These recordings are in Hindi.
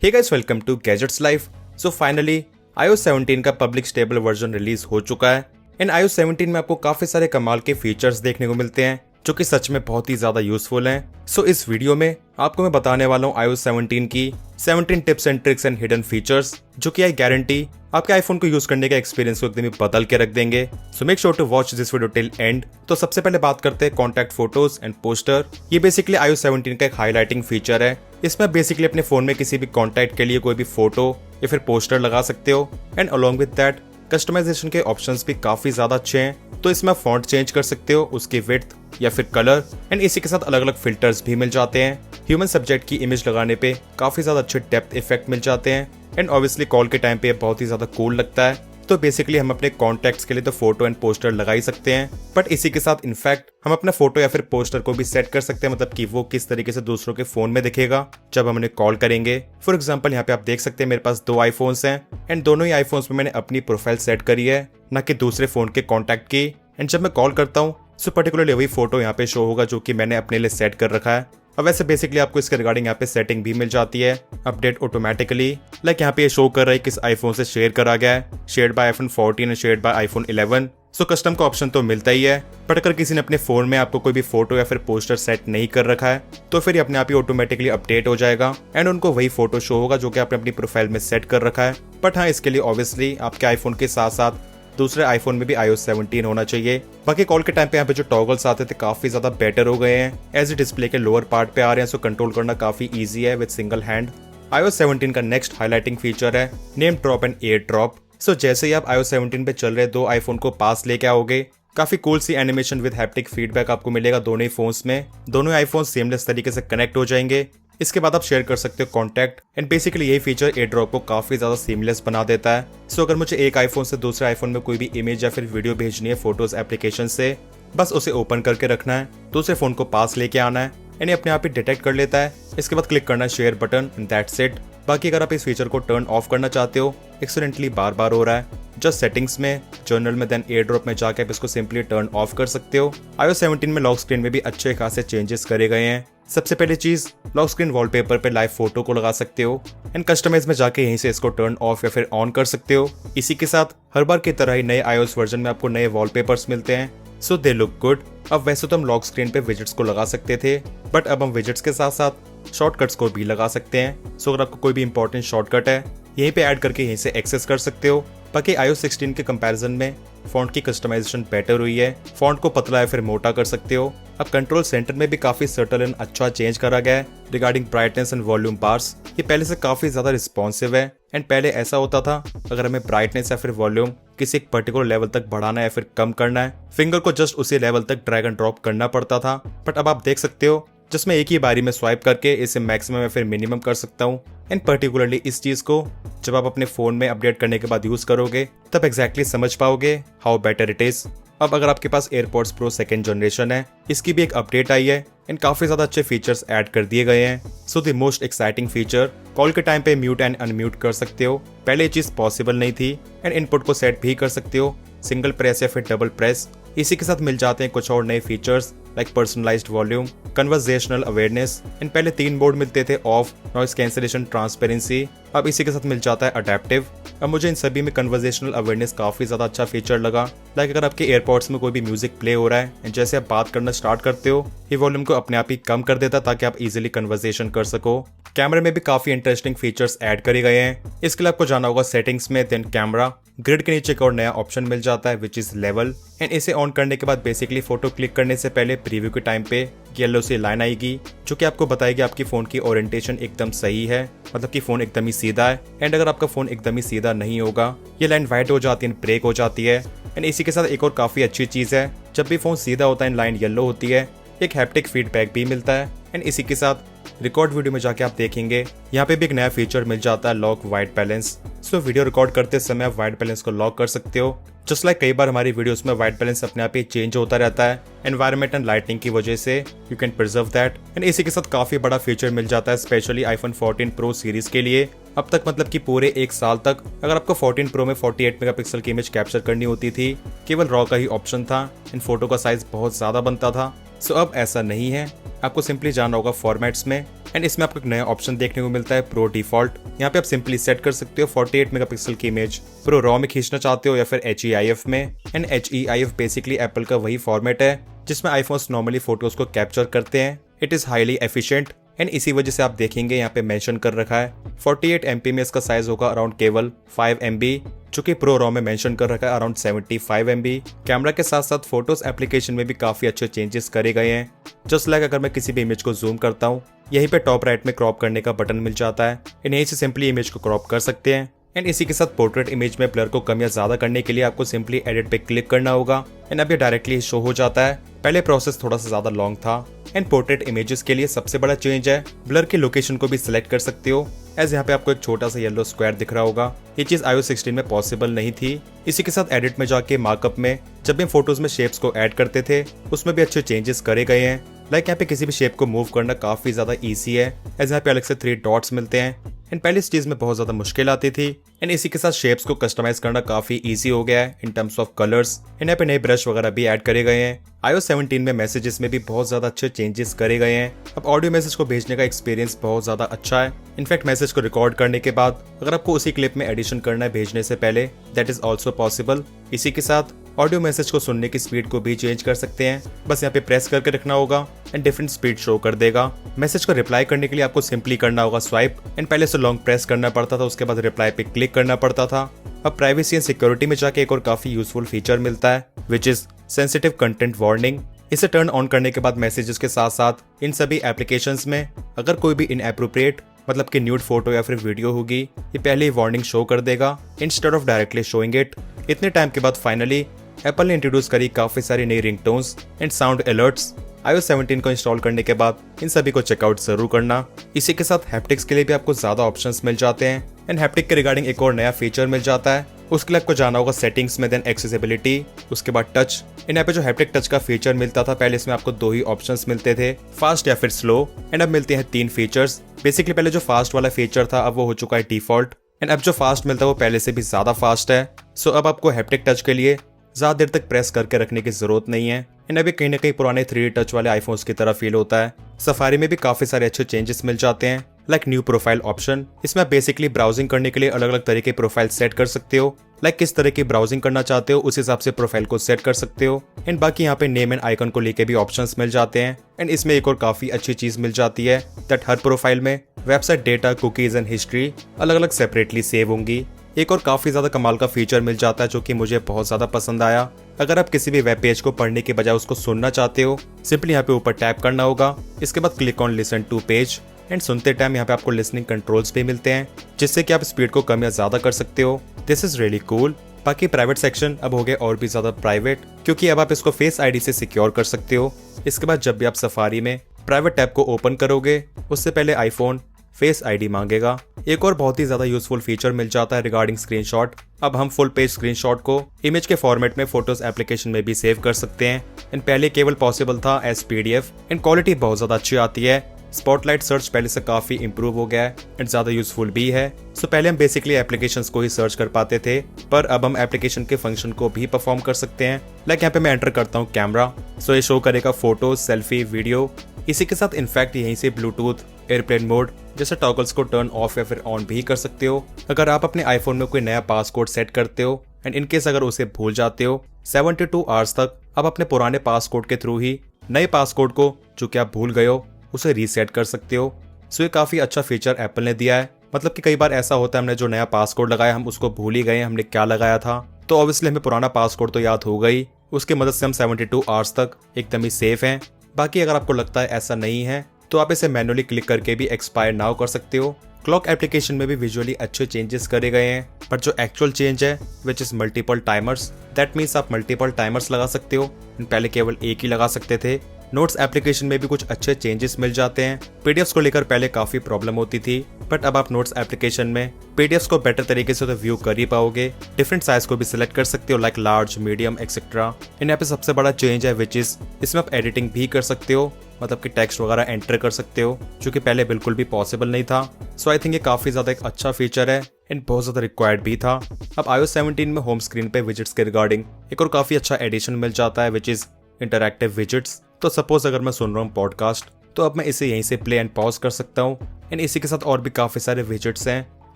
Hey guys, welcome to gadgets life. So finally iOS 17 का पब्लिक स्टेबल वर्जन रिलीज हो चुका है। इन iOS 17 में आपको काफी सारे कमाल के फीचर्स देखने को मिलते हैं जो कि सच में बहुत ही ज्यादा यूजफुल हैं। सो इस वीडियो में आपको मैं बताने वाला हूँ iOS 17 की 17 tips and tricks and hidden features जो कि आई गारंटी आपके आईफोन को यूज करने का एक्सपीरियंस को एकदम ही बदल के रख देंगे। So make sure to watch this video till end. तो सबसे पहले बात करते हैं कॉन्टैक्ट फोटोज एंड पोस्टर। ये बेसिकली iOS 17 का एक हाईलाइटिंग फीचर है। इसमें बेसिकली अपने फोन में किसी भी कॉन्टैक्ट के लिए कोई भी फोटो या फिर पोस्टर लगा सकते हो and along with that customization के ऑप्शंस भी काफी ज्यादा अच्छे हैं। तो इसमें फॉन्ट चेंज कर सकते हो, उसकी विड्थ या फिर कलर एंड इसी के साथ अलग अलग फिल्टर्स भी मिल जाते हैं। ह्यूमन सब्जेक्ट की इमेज लगाने पे काफी ज्यादा अच्छे डेप्थ इफेक्ट मिल जाते हैं एंड ऑब्वियसली कॉल के टाइम पे बहुत ही ज्यादा कूल लगता है। तो बेसिकली हम अपने कॉन्टैक्ट्स के लिए तो फोटो एंड पोस्टर लगा ही सकते हैं, बट इसी के साथ इनफैक्ट हम अपना फोटो या फिर पोस्टर को भी सेट कर सकते हैं, मतलब कि वो किस तरीके से दूसरों के फोन में दिखेगा जब हम उन्हें कॉल करेंगे। फॉर एग्जांपल यहाँ पे आप देख सकते हैं मेरे पास 2 आईफोन्स हैं एंड दोनों ही आईफोन्स में मैंने अपनी प्रोफाइल सेट करी है, ना कि दूसरे फोन के कॉन्टैक्ट की। एंड जब मैं कॉल करता हूँ सो पर्टिकुलरली वही फोटो यहाँ पे शो होगा जो कि मैंने अपने लिए सेट कर रखा है। अब वैसे बेसिकली आपको इसके रिगार्डिंग यहाँ पे सेटिंग भी मिल जाती है अपडेट ऑटोमेटिकली। लाइक यहाँ पे ये शो कर रहा है किस आईफोन से शेयर करा गया है, shared by iPhone 14 and shared by iPhone 11। So custom का ऑप्शन तो मिलता ही है, बट अगर किसी ने अपने फोन में आपको कोई भी फोटो या फिर पोस्टर सेट नहीं कर रखा है तो फिर ये अपने आप ही ऑटोमेटिकली अपडेट हो जाएगा एंड उनको वही फोटो शो होगा जो कि आपने अपनी प्रोफाइल में सेट कर रखा है। बट हाँ, इसके लिए ऑब्वियसली आपके आईफोन के साथ साथ दूसरे आईफोन में भी iOS 17 होना चाहिए। बाकी कॉल के टाइम पे यहाँ पे जो टॉगल्स आते थे काफी ज्यादा बेटर हो गए हैं, एज डिस्प्ले के लोअर पार्ट पे आ रहे हैं, सो कंट्रोल करना काफी इजी है विद सिंगल हैंड। iOS 17 का नेक्स्ट हाईलाइटिंग फीचर है NameDrop and AirDrop. So जैसे ही आप iOS 17 पे चल रहे 2 आईफोन को पास लेके आओगे, काफी कूल सी एनिमेशन विद हैप्टिक फीडबैक आपको मिलेगा दोनों ही फोन्स में। दोनों आईफोन सेमलेस तरीके से कनेक्ट हो जाएंगे। इसके बाद आप शेयर कर सकते हो कॉन्टैक्ट एंड बेसिकली यही फीचर एयर ड्रॉप को काफी ज्यादा सीमलेस बना देता है। सो अगर मुझे एक आईफोन से दूसरे आईफोन में कोई भी इमेज या फिर वीडियो भेजनी है फोटोज एप्लीकेशन से, बस उसे ओपन करके रखना है, दूसरे फोन को पास लेके आना है एंड अपने आप ही डिटेक्ट कर लेता है। इसके बाद क्लिक करना है share button and that's it. बाकी अगर आप इस फीचर को टर्न ऑफ करना चाहते हो, एक्सीडेंटली बार बार हो रहा है, जस्ट सेटिंग्स में, जर्नल में, देन एयर ड्रॉप में जाके आप इसको सिंपली टर्न ऑफ कर सकते हो। iOS 17 में लॉक स्क्रीन में भी अच्छे खासे चेंजेस करे गए हैं। सबसे पहली चीज, लॉक स्क्रीन वॉलपेपर पे लाइव फोटो को लगा सकते हो एंड कस्टमाइज में जाके यहीं से इसको टर्न ऑफ या फिर ऑन कर सकते हो। इसी के साथ हर बार की तरह ही नए iOS वर्जन में आपको नए वॉलपेपर्स मिलते हैं, सो दे लुक गुड। अब वैसे तो हम लॉक स्क्रीन पे विजेट्स को लगा सकते थे, बट अब हम विजेट्स के साथ साथ शॉर्टकट्स को भी लगा सकते हैं। सो अगर आपको कोई भी इंपॉर्टेंट शॉर्टकट है यहीं पे ऐड करके यहीं से एक्सेस कर सकते हो। बाकी iOS 16 के कंपैरिजन में फॉन्ट की कस्टमाइजेशन बेटर हुई है, फॉन्ट को पतला या फिर मोटा कर सकते हो। अब कंट्रोल सेंटर में भी काफी सटल एंड अच्छा चेंज करा गया है regarding brightness and volume bars. ये पहले से काफी ज्यादा रिस्पॉन्सिव है एंड पहले ऐसा होता था अगर हमें ब्राइटनेस या फिर वॉल्यूम किसी एक पर्टिकुलर लेवल तक बढ़ाना है या फिर कम करना है, फिंगर को जस्ट उसी लेवल तक ड्रैग एंड ड्रॉप करना पड़ता था। बट अब आप देख सकते हो जिसमें एक ही बारी में स्वाइप करके इसे मैक्सिमम या फिर मिनिमम कर सकता हूँ। एंड पर्टिकुलरली इस चीज को जब आप अपने फोन में अपडेट करने के बाद यूज करोगे तब एग्जैक्टली समझ पाओगे हाउ बेटर इट इज। अब अगर आपके पास एयरपॉड्स प्रो 2nd जनरेशन है, इसकी भी एक अपडेट आई है एंड काफी ज्यादा अच्छे फीचर्स ऐड कर दिए गए हैं। So the most exciting feature, call के टाइम पे म्यूट एंड अनम्यूट कर सकते हो। पहले ये चीज पॉसिबल नहीं थी एंड इनपुट को सेट भी कर सकते हो सिंगल प्रेस या फिर डबल प्रेस। इसी के साथ मिल जाते हैं कुछ और नए features like personalised volume, conversational awareness and पहले 3 मोड मिलते थे, ऑफ, नॉइस कैंसिलेशन, ट्रांसपेरेंसी। अब इसी के साथ मिल जाता है अडेप्टिव। अब मुझे इन सभी में कन्वर्सेशनल अवेयरनेस काफी ज्यादा अच्छा फीचर लगा। लाइक अगर आपके एयरपॉड्स में कोई भी म्यूजिक प्ले हो रहा है एंड जैसे आप बात करना स्टार्ट करते हो, ये वॉल्यूम को अपने आप ही कम कर देता ताकि आप इजीली कन्वर्सेशन कर सको। कैमरे में भी काफी इंटरेस्टिंग फीचर्स ऐड करे गए हैं। इसके लिए आपको जाना होगा सेटिंग्स में, देन कैमरा, ग्रिड के नीचे एक और नया ऑप्शन मिल जाता है विच इज लेवल एंड इसे ऑन करने के बाद बेसिकली फोटो क्लिक करने से पहले प्रीव्यू के टाइम पे येलो सी लाइन आएगी जो कि आपको बताएगी आपकी फोन की ओरिएंटेशन एकदम सही है, मतलब कि फोन एकदम ही सीधा है। एंड अगर आपका फोन एकदम ही सीधा नहीं होगा, ये लाइन व्हाइट हो जाती है, ब्रेक हो जाती है। एंड इसी के साथ एक और काफी अच्छी चीज है, जब भी फोन सीधा होता है लाइन येलो होती है, एक हैप्टिक फीडबैक भी मिलता है। एंड इसी के साथ रिकॉर्ड वीडियो में जाके आप देखेंगे यहाँ पे भी एक नया फीचर मिल जाता है, lock white balance. So video record करते समय आप वाइट बैलेंस को लॉक कर सकते हो। जस्ट लाइक कई बार हमारी वीडियोस में वाइट बैलेंस अपने आप ही चेंज होता रहता है एनवायरनमेंट एंड लाइटिंग की वजह से, you can preserve that. And इसी के साथ काफी बड़ा फीचर मिल जाता है स्पेशली iPhone 14 Pro सीरीज के लिए। अब तक मतलब कि पूरे 1 साल तक अगर आपको 14 Pro में 48 मेगापिक्सल की इमेज कैप्चर करनी होती थी, केवल रॉ का ही ऑप्शन था एंड फोटो का साइज बहुत ज्यादा बनता था। सो अब ऐसा नहीं है, आपको सिंपली जाना होगा फॉर्मेट्स में, एंड इसमें आपको एक नया ऑप्शन देखने को मिलता है, प्रो डिफॉल्ट। यहाँ पे आप सिंपली सेट कर सकते हो 48 मेगापिक्सल की इमेज प्रो रॉ में खींचना चाहते हो या फिर HEIF में। एंड HEIF बेसिकली एप्पल का वही फॉर्मेट है जिसमें आईफोन्स नॉर्मली फोटोज को कैप्चर करते हैं। It is highly efficient and इसी वजह से आप देखेंगे यहाँ पे मेंशन कर रखा है 48 MP में इसका साइज होगा अराउंड केवल 5 MB, जो कि प्रो रॉ में मेंशन कर रखा है अराउंड 75 MB। कैमरा के साथ साथ फोटोज एप्लीकेशन में भी काफी अच्छे चेंजेस करे गए हैं। जस्ट लाइक अगर मैं किसी भी इमेज को जूम करता हूँ, यहीं पे टॉप राइट में क्रॉप करने का बटन मिल जाता है एंड यहीं से सिंपली इमेज को क्रॉप कर सकते हैं। एंड इसी के साथ पोर्ट्रेट इमेज में ब्लर को कम या ज्यादा करने के लिए आपको सिंपली एडिट पे क्लिक करना होगा एंड अब ये डायरेक्टली शो हो जाता है। पहले प्रोसेस थोड़ा सा ज्यादा लॉन्ग था। एंड पोर्ट्रेट इमेजेस के लिए सबसे बड़ा चेंज है ब्लर की लोकेशन को भी सिलेक्ट कर सकते हो। एज यहाँ पे आपको एक छोटा सा येलो स्क्वायर दिख रहा होगा, ये चीज iOS 16 में पॉसिबल नहीं थी। इसी के साथ एडिट में जाके मार्कअप में जब भी फोटोज में शेप्स को ऐड करते थे उसमें भी अच्छे चेंजेस करे गए हैं। लाइक यहाँ पे किसी भी शेप को मूव करना काफी ज्यादा ईजी है, एज यहाँ पे अलग से 3 डॉट्स मिलते हैं। एंड पहले इस चीज में बहुत ज्यादा मुश्किल आती थी एंड इसी के साथ शेप्स को कस्टमाइज करना काफी इजी हो गया है in terms of colours. And यहाँ पे नए ब्रश वगैरह भी ऐड करे गए हैं। iOS 17 में मैसेजेस में भी बहुत ज्यादा अच्छे चेंजेस करे गए हैं। अब ऑडियो मैसेज को भेजने का एक्सपीरियंस बहुत ज्यादा अच्छा है। इनफैक्ट मैसेज को रिकॉर्ड करने के बाद अगर आपको उसी क्लिप में एडिशन करना है भेजने से पहले, दैट इज ऑल्सो पॉसिबल। इसी के साथ ऑडियो मैसेज को सुनने की स्पीड को भी चेंज कर सकते हैं। बस यहाँ पे प्रेस करके रखना होगा एंड डिफरेंट स्पीड शो कर देगा। मैसेज को रिप्लाई करने के लिए आपको सिंपली करना होगा स्वाइप एंड पहले से लॉन्ग प्रेस करना पड़ता था, उसके बाद रिप्लाई पे क्लिक करना पड़ता था। अब प्राइवेसी एंड सिक्योरिटी में जाके एक और काफी यूजफुल फीचर मिलता है which is sensitive content warning. इसे टर्न ऑन करने के बाद मैसेजेस के साथ साथ इन सभी एप्लीकेशंस में अगर कोई भी इनएप्रोप्रिएट मतलब कि न्यूड फोटो या फिर वीडियो होगी, ये पहले ही वार्निंग शो कर देगा instead of directly showing it. इतने टाइम के बाद फाइनली एप्पल ने इंट्रोड्यूस करी काफी सारी नई ringtones and sound alerts. iOS 17 को इंस्टॉल करने के बाद इन सभी को चेकआउट जरूर करना। इसी के साथ हैप्टिक्स के लिए भी आपको ज्यादा ऑप्शंस मिल जाते हैं एंड हैप्टिक के रिगार्डिंग एक और नया फीचर मिल जाता है। उसके लिए आपको जाना होगा सेटिंग्स में, देन एक्सेसिबिलिटी, उसके बाद टच। इन यहाँ पे जो हैप्टिक टच का फीचर मिलता था पहले, इसमें आपको 2 ही ऑप्शंस मिलते थे, फास्ट या फिर स्लो। एंड अब मिलते हैं 3 फीचर्स। बेसिकली पहले जो फास्ट वाला फीचर था अब वो हो चुका है डिफॉल्ट एंड अब जो फास्ट मिलता है वो पहले से भी ज्यादा फास्ट है। सो अब आपको हैप्टिक टच के लिए ज्यादा देर तक प्रेस करके रखने की जरूरत नहीं है एंड अभी कहीं ना कहीं पुराने 3D टच वाले आईफोन्स की तरह फील होता है। सफारी में भी काफी सारे अच्छे चेंजेस मिल जाते हैं, लाइक न्यू प्रोफाइल ऑप्शन। इसमें आप बेसिकली ब्राउजिंग करने के लिए अलग अलग तरह के प्रोफाइल सेट कर सकते हो। लाइक किस तरह की ब्राउजिंग करना चाहते हो उस हिसाब से प्रोफाइल को सेट कर सकते हो। एंड बाकी यहाँ पे नेम एंड आइकन को लेके भी ऑप्शंस मिल जाते हैं। एंड इसमें एक और काफी अच्छी चीज मिल जाती है दैट हर प्रोफाइल में website data, cookies and history अलग अलग सेपरेटली सेव होंगी। एक और काफी ज्यादा कमाल का फीचर मिल जाता है जो कि मुझे बहुत ज्यादा पसंद आया। अगर आप किसी भी वेब पेज को पढ़ने के बजाय उसको सुनना चाहते हो, सिंपली यहाँ पे ऊपर टैप करना होगा, इसके बाद click on listen to page and सुनते टाइम यहाँ पे आपको लिसनिंग कंट्रोल्स भी मिलते हैं जिससे कि आप स्पीड को कम या ज्यादा कर सकते हो। This is really cool. बाकी प्राइवेट सेक्शन अब हो गए और भी ज्यादा प्राइवेट, क्योंकि अब आप इसको फेस आईडी से सिक्योर कर सकते हो। इसके बाद जब भी आप सफारी में प्राइवेट टैब को ओपन करोगे उससे पहले आईफोन फेस आईडी मांगेगा। एक और बहुत ही ज्यादा यूजफुल फीचर मिल जाता है रिगार्डिंग स्क्रीनशॉट। अब हम फुल पेज स्क्रीनशॉट को इमेज के फॉर्मेट में फोटोज एप्लीकेशन में भी सेव कर सकते हैं एंड पहले केवल पॉसिबल था एज PDF एंड क्वालिटी बहुत ज्यादा अच्छी आती है। स्पॉटलाइट सर्च पहले से काफी इंप्रूव हो गया है एंड ज्यादा यूजफुल भी है। सो पहले हम बेसिकली एप्लीकेशंस को ही सर्च कर पाते थे, पर अब हम एप्लीकेशन के फंक्शन को भी परफॉर्म कर सकते हैं। लाइक यहाँ पे मैं एंटर करता हूँ कैमरा, सो ये शो करेगा फोटोज, सेल्फी, वीडियो। इसी के साथ इनफैक्ट यहीं से ब्लूटूथ, एयरप्लेन मोड जैसे टॉगल्स को टर्न ऑफ या फिर ऑन भी कर सकते हो। अगर आप अपने आईफोन में कोई नया पासकोड सेट करते हो एंड इनकेस अगर उसे भूल जाते हो, 72 आवर्स तक आप अपने पुराने पासकोड के थ्रू ही नए पासकोड को जो कि आप भूल गए हो उसे रीसेट कर सकते हो। सो ये काफी अच्छा फीचर एप्पल ने दिया है। मतलब कि कई बार ऐसा होता है हमने जो नया पासकोड लगाया हम उसको भूल ही गए, हमने क्या लगाया था। तो ऑब्वियसली हमें पुराना पासकोड तो याद हो गई, उसकी मदद से हम 72 आवर्स तक एकदम ही सेफ हैं। बाकी अगर आपको लगता है ऐसा नहीं है तो आप इसे मैनुअली क्लिक करके भी एक्सपायर नाउ कर सकते हो। क्लॉक एप्लीकेशन में भी विजुअली अच्छे चेंजेस करे गए हैं, पर जो एक्चुअल चेंज है which is multiple timers, that means आप मल्टीपल टाइमर्स लगा सकते हो, पहले केवल एक ही लगा सकते थे। नोट्स एप्लीकेशन में भी कुछ अच्छे चेंजेस मिल जाते हैं। पीडीएफ्स को लेकर पहले काफी प्रॉब्लम होती थी, बट अब आप नोट्स एप्लीकेशन में पीडीएफ्स को बेटर तरीके से तो व्यू कर ही पाओगे। डिफरेंट साइज को भी सिलेक्ट कर सकते हो, लाइक लार्ज, मीडियम एक्सेट्रा। इन यहाँ पे सबसे बड़ा चेंज है विच इज इसमें आप एडिटिंग भी कर सकते हो, मतलब कि टेक्स्ट वगैरह एंटर कर सकते हो, जो कि पहले बिल्कुल भी पॉसिबल नहीं था। सो आई थिंक ये काफी ज्यादा एक अच्छा फीचर है एंड बहुत ज्यादा रिक्वायर्ड भी था। अब iOS 17 में होम स्क्रीन पे विजेट्स के रिगार्डिंग एक और काफी अच्छा एडिशन मिल जाता है विच इज इंटरैक्टिव विजेट्स। तो सपोज अगर मैं सुन रहा हूँ पॉडकास्ट तो अब मैं इसे यहीं से प्ले एंड पॉज कर सकता हूँ। एंड इसी के साथ और भी काफी सारे विजेट्स हैं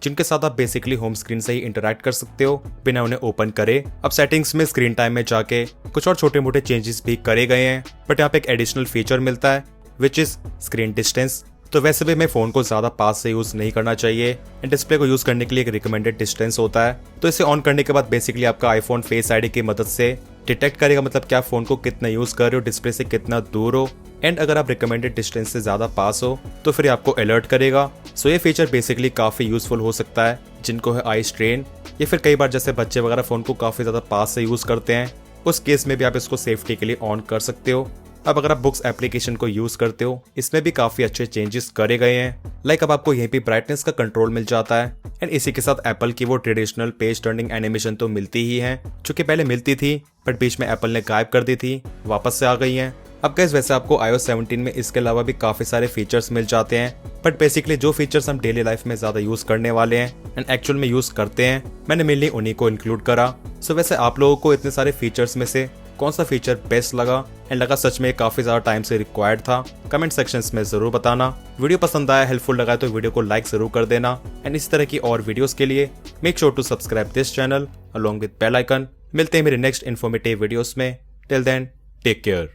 जिनके साथ आप बेसिकली होम स्क्रीन से ही इंटरैक्ट कर सकते हो बिना उन्हें ओपन करे। अब सेटिंग्स में स्क्रीन टाइम में जाके कुछ और छोटे मोटे चेंजेस भी करे गए हैं, बट यहाँ पे एक एडिशनल फीचर मिलता है विच इज स्क्रीन डिस्टेंस। तो वैसे भी मैं फोन को ज्यादा पास से यूज नहीं करना चाहिए एंड डिस्प्ले को यूज करने के लिए एक रिकमेंडेड डिस्टेंस होता है। तो इसे ऑन करने के बाद बेसिकली आपका आईफोन फेस आईडी की मदद से डिटेक्ट करेगा, मतलब क्या फोन को कितना यूज कर रहे हो, डिस्प्ले से कितना दूर हो। एंड अगर आप रिकमेंडेड डिस्टेंस से ज्यादा पास हो तो फिर आपको अलर्ट करेगा। सो ये फीचर बेसिकली काफी यूजफुल हो सकता है जिनको है आई स्ट्रेन, या फिर कई बार जैसे बच्चे वगैरह फोन को काफी ज्यादा पास से यूज करते हैं, उस केस में भी आप इसको सेफ्टी के लिए ऑन कर सकते हो। अब अगर आप बुक्स एप्लीकेशन को यूज करते हो, इसमें भी काफी अच्छे चेंजेस करे गए हैं। लाइक अब आपको यहीं पे ब्राइटनेस का कंट्रोल मिल जाता है एंड इसी के साथ एप्पल की वो ट्रेडिशनल पेज टर्निंग एनिमेशन तो मिलती ही है, जो कि पहले मिलती थी बट बीच में एप्पल ने गायब कर दी थी, वापस से आ गई हैं। अब गाइस वैसे आपको iOS 17 में इसके अलावा भी काफी सारे फीचर्स मिल जाते हैं, बट बेसिकली जो फीचर्स हम डेली लाइफ में ज्यादा यूज करने वाले हैं एंड एक्चुअल में यूज करते हैं, मैंने मेनली उन्हीं को इंक्लूड करा। सो वैसे आप लोगों को इतने सारे फीचर्स में से कौन सा फीचर बेस्ट लगा एंड लगा सच में काफी ज्यादा टाइम से रिक्वायर्ड था, कमेंट सेक्शंस में जरूर बताना। वीडियो पसंद आया, हेल्पफुल लगा तो वीडियो को लाइक जरूर कर देना एंड इस तरह की और वीडियोस के लिए make sure to subscribe this channel along with bell icon. मिलते हैं मेरे नेक्स्ट इन्फॉर्मेटिव वीडियोस में। Till then take care.